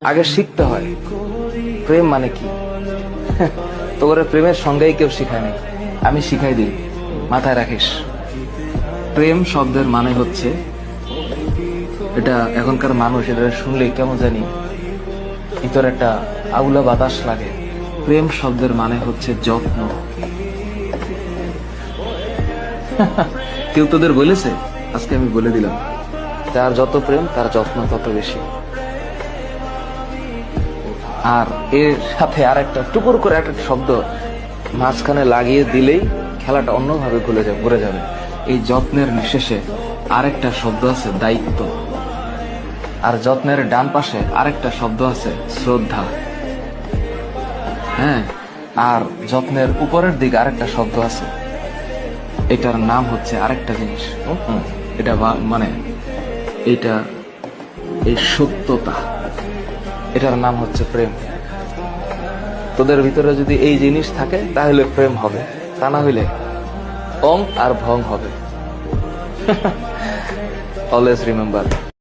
আগে শিখতে হয় প্রেম মানে কি। তোর প্রেমের সংজ্ঞাই কেউ শিখায় নাই, আমি শিখাই দিই, মাথায় রাখিস। প্রেম শব্দের মানে হচ্ছে, এটা এখনকার মানুষ এটা শুনলেই কেমন জানি ভিতরে একটা আউলা বাতাস লাগে। প্রেম শব্দের মানে হচ্ছে যত্ন। কেউ তোদের বলেছে? আজকে আমি বলে দিলাম, যার যত প্রেম তার যত্ন তত বেশি। আর এর সাথে আর একটা টুকুর করে একটা শব্দ মাঝখানে লাগিয়ে দিলেই খেলাটা অন্যভাবে ঘুরে যাবে। এই যত্নের নিঃশেষে আরেকটা শব্দ আছে, দায়িত্ব। আর যত্নের ডান পাশে আরেকটা শব্দ আছে, শ্রদ্ধা। হ্যাঁ, আর যত্নের উপরের দিকে আরেকটা শব্দ আছে, এটার নাম হচ্ছে আরেকটা জিনিস। এটা মানে এটা এই সত্যতা, এটার নাম হচ্ছে প্রেম। তোদের ভিতরে যদি এই জিনিস থাকে তাহলে প্রেম হবে, তা না হইলে অং আর ভং হবে। Always remember.